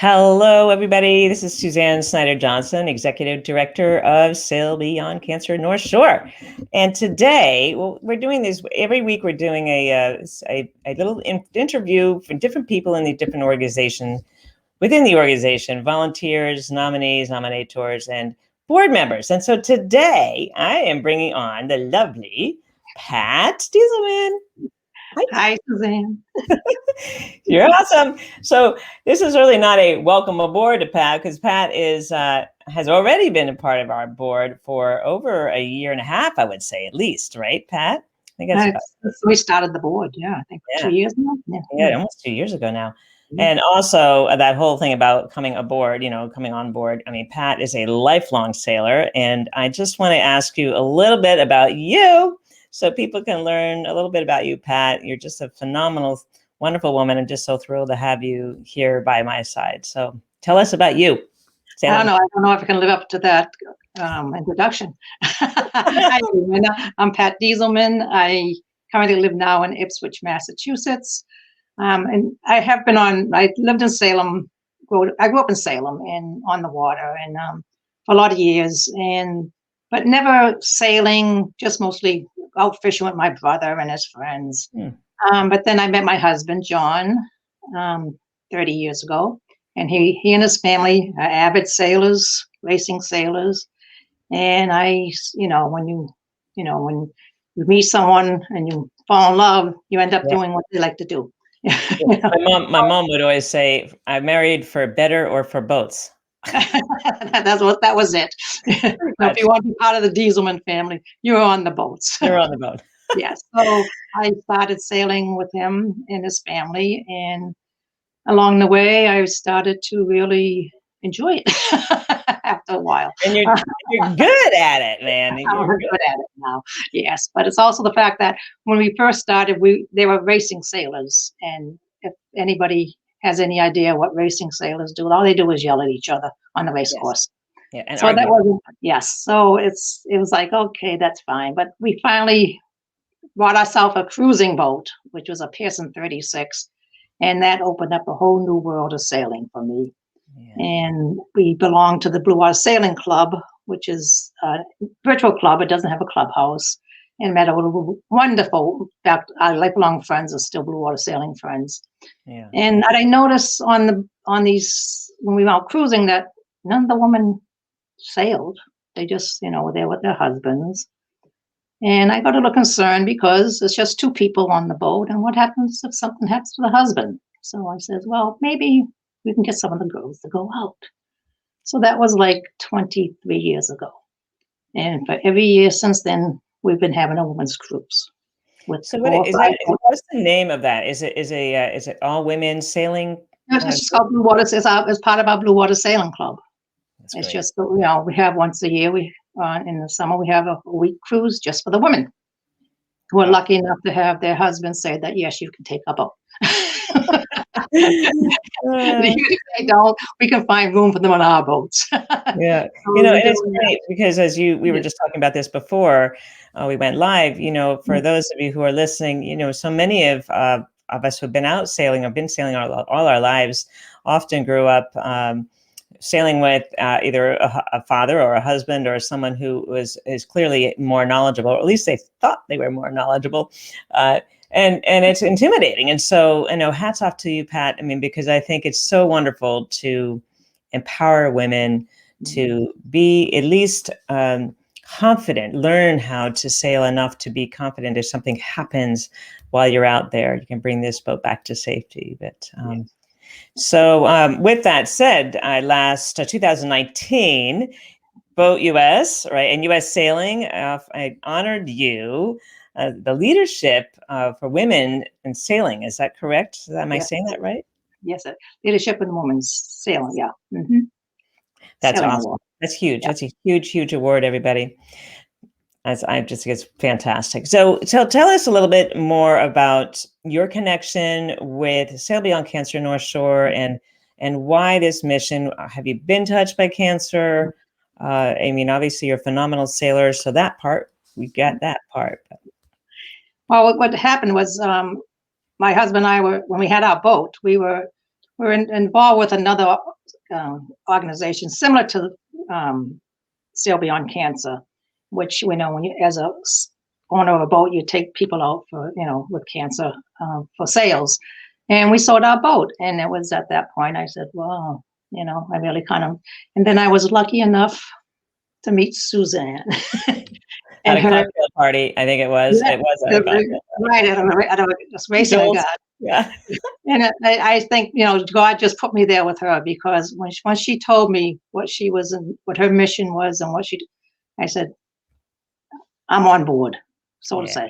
Hello, everybody. This is Suzanne Snyder-Johnson, Executive Director of Sail Beyond Cancer North Shore. And today, we're doing this every week. We're doing a little interview for different people in the different organizations within the organization, volunteers, nominees, nominators, and board members. And so today, I am bringing on the lovely Pat Dieselman. Hi, Suzanne. You're awesome. So this is really not a welcome aboard to Pat, because Pat has already been a part of our board for over a year and a half, I would say, at least, right, Pat? I think that's we started the board, I think 2 years now. Yeah, almost 2 years ago now. And also that whole thing about coming aboard, coming on board. I mean, Pat is a lifelong sailor, and I just want to ask you a little bit about you so people can learn a little bit about you, Pat. You're just a phenomenal, wonderful woman. I'm just so thrilled to have you here by my side. So tell us about you. I don't know if I can live up to that introduction. I'm Pat Dieselman. I currently live now in Ipswich, Massachusetts. And I lived in Salem. I grew up in Salem and on the water and for a lot of years, but never sailing, just mostly out fishing with my brother and his friends. But then I met my husband, John, 30 years ago. And he and his family are avid sailors, racing sailors. And when you meet someone and you fall in love, you end up doing what they like to do. My mom would always say, "I'm married for better or for boats." That was it. If you want to be part of the Dieselman family, you're on the boats. You're on the boat. Yes. So I started sailing with him and his family, and along the way, I started to really enjoy it after a while. And you're good at it, man. I'm good at it now. Yes, but it's also the fact that when we first started, they were racing sailors, and if anybody has any idea what racing sailors do, all they do is yell at each other on the race course. Yeah, and so argue. That wasn't So it was like, okay, that's fine. But we finally bought ourselves a cruising boat, which was a Pearson 36. And that opened up a whole new world of sailing for me. Yeah. And we belong to the Blue Water Sailing Club, which is a virtual club. It doesn't have a clubhouse. And met a wonderful, in fact, our lifelong friends are still Blue Water Sailing friends. Yeah. And I noticed on these, when we were out cruising, that none of the women sailed. They just, were there with their husbands. And I got a little concerned because it's just two people on the boat. And what happens if something happens to the husband? So I said, well, maybe we can get some of the girls to go out. So that was like 23 years ago. And for every year since then, we've been having a women's cruise. So what's the name of that? Is it all women sailing? It's just called Blue Water. It's part of our Blue Water Sailing Club. It's just, we have once a year. In the summer, we have a week cruise just for the women who are lucky enough to have their husbands say that, yes, you can take a boat. If they don't, we can find room for them on our boats. Yeah. And it's great because we were just talking about this before we went live, for those of you who are listening, so many of us who've been out sailing or been sailing all our lives often grew up sailing with either a father or a husband or someone who is clearly more knowledgeable, or at least they thought they were more knowledgeable. And it's intimidating. And so, hats off to you, Pat. I mean, because I think it's so wonderful to empower women to be at least confident, learn how to sail enough to be confident if something happens while you're out there, you can bring this boat back to safety. But So with that said, last 2019, Boat US, right, and US Sailing, I honored you, the leadership for women in sailing. Is that correct? Am I saying that right? Yes, leadership in women's sailing. Yeah. Mm-hmm. That's sailing awesome. That's huge. Yeah. That's a huge, huge award, everybody. I just think it's fantastic. So tell us a little bit more about your connection with Sail Beyond Cancer North Shore and why this mission. Have you been touched by cancer? I mean, obviously you're a phenomenal sailor, so that part, we got that part. Well, what happened was my husband and I when we had our boat, we were we're involved with another organization similar to Sail Beyond Cancer, which we know when you, as a owner of a boat, you take people out for, with cancer for sales. And we sold our boat. And it was at that point I said, well, I really kind of, and then I was lucky enough to meet Suzanne. At a cocktail party, I think it was. Yeah, it was at a cocktail right at a racing I got. Yeah. And I think God just put me there with her, because when she told me what she was and what her mission was and I said, I'm on board, so to say.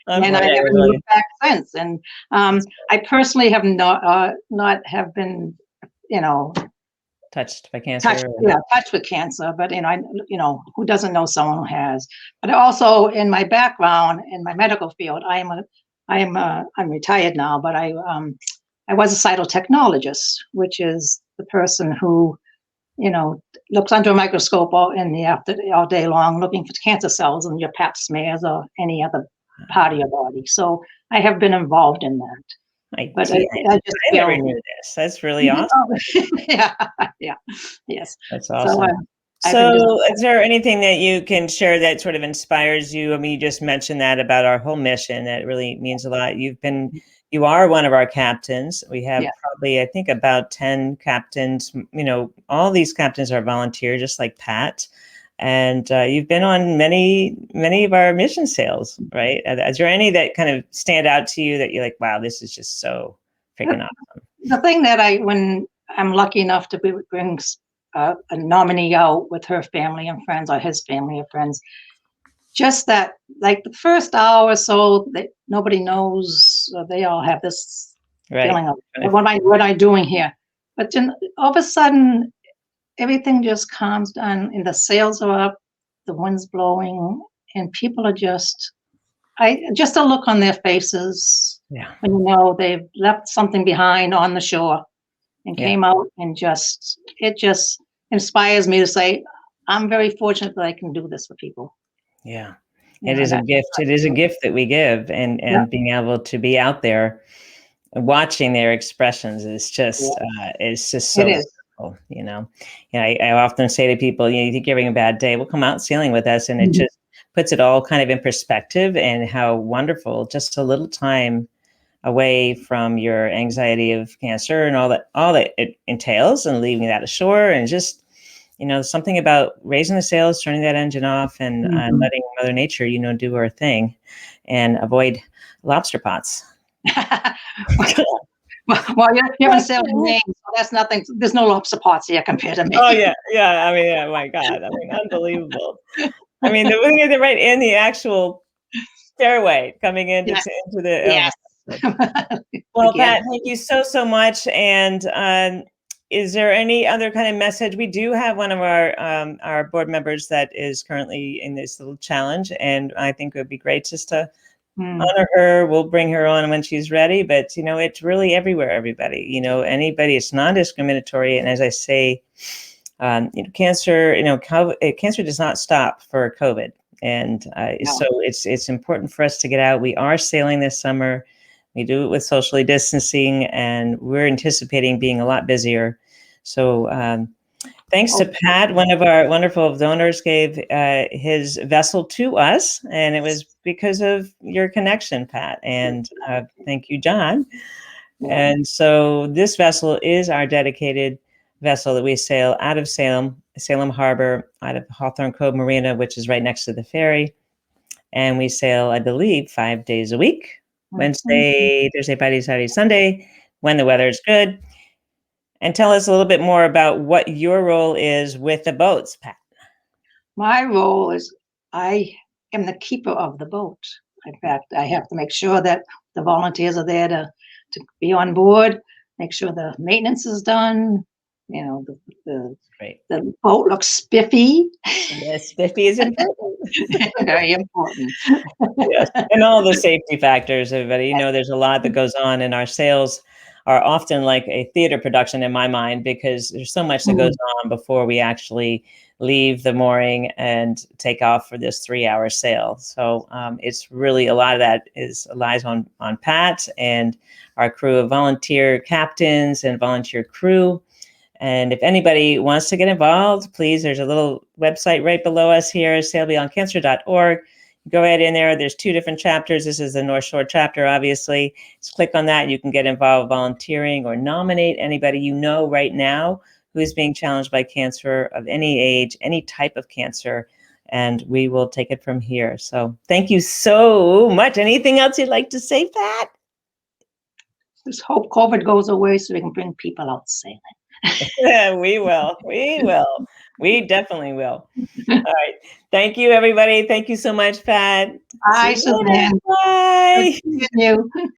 And I haven't looked back since. And I personally have not have been touched by cancer. Touched with cancer, but who doesn't know someone who has? But also in my background in my medical field, I'm retired now, but I was a cytotechnologist, which is the person who looks under a microscope all day long, looking for cancer cells in your pap smears or any other part of your body. So I have been involved in that. I never knew this. That's really awesome. Yes. That's awesome. So is there anything that you can share that sort of inspires you? I mean, you just mentioned that about our whole mission. That really means a lot. You are one of our captains. We have probably, I think, about 10 captains. All these captains are volunteer, just like Pat. And you've been on many of our mission sails, right? Is there any that kind of stand out to you that you're like, wow, this is just so freaking awesome? The thing that when I'm lucky enough to bring a nominee out with her family and friends, or his family or friends, just that, like the first hour or so, that nobody knows, they all have this feeling of what am I doing here? But then all of a sudden, everything just calms down, and the sails are up, the wind's blowing, and people are just a look on their faces. Yeah. When they've left something behind on the shore and came out, and it just inspires me to say, I'm very fortunate that I can do this for people. Yeah. It is a gift. It is a gift that we give, and being able to be out there watching their expressions is just so wonderful, I often say to people, you think you're having a bad day, well, come out sailing with us, and it just puts it all kind of in perspective, and how wonderful just a little time away from your anxiety of cancer and all that it entails, and leaving that ashore, and just something about raising the sails, turning that engine off, and letting Mother Nature, do her thing, and avoid lobster pots. Well, you haven't sailed in Maine, so that's nothing. There's no lobster pots here compared to me. Oh yeah. I mean, my God. I mean, unbelievable. I mean, they're right in the actual stairway coming into the. Yes. Well, Pat, thank you so much. And is there any other kind of message? We do have one of our board members that is currently in this little challenge, and I think it would be great just to honor her. We'll bring her on when she's ready, but it's really everywhere, everybody, anybody. It's non-discriminatory. And as I say, cancer, cancer does not stop for COVID. And so it's important for us to get out. We are sailing this summer. We do it with socially distancing, and we're anticipating being a lot busier. So thanks to Pat, one of our wonderful donors gave his vessel to us, and it was because of your connection, Pat. And thank you, John. And so this vessel is our dedicated vessel that we sail out of Salem Harbor, out of Hawthorne Cove Marina, which is right next to the ferry. And we sail, I believe, 5 days a week. Wednesday, Thursday, Friday, Saturday, Sunday, when the weather is good. And tell us a little bit more about what your role is with the boats, Pat. My role is I am the keeper of the boat. In fact, I have to make sure that the volunteers are there to be on board, make sure the maintenance is done. The boat looks spiffy. Yes, spiffy is important. Very important. Yes, and all the safety factors, everybody. There's a lot that goes on in our sails. are often like a theater production in my mind, because there's so much that goes on before we actually leave the mooring and take off for this 3-hour sail. So it's really, a lot of that lies on Pat and our crew of volunteer captains and volunteer crew. And if anybody wants to get involved, please, there's a little website right below us here, sailbeyondcancer.org. Go right in there. There's 2 different chapters. This is the North Shore chapter, obviously. Just click on that. You can get involved volunteering or nominate anybody you know right now who is being challenged by cancer of any age, any type of cancer, and we will take it from here. So thank you so much. Anything else you'd like to say, Pat? Just hope COVID goes away so we can bring people out sailing. Yeah, we will. We will. We definitely will. All right. Thank you, everybody. Thank you so much, Pat. Bye, See you later. Suzanne. Bye. Good seeing you.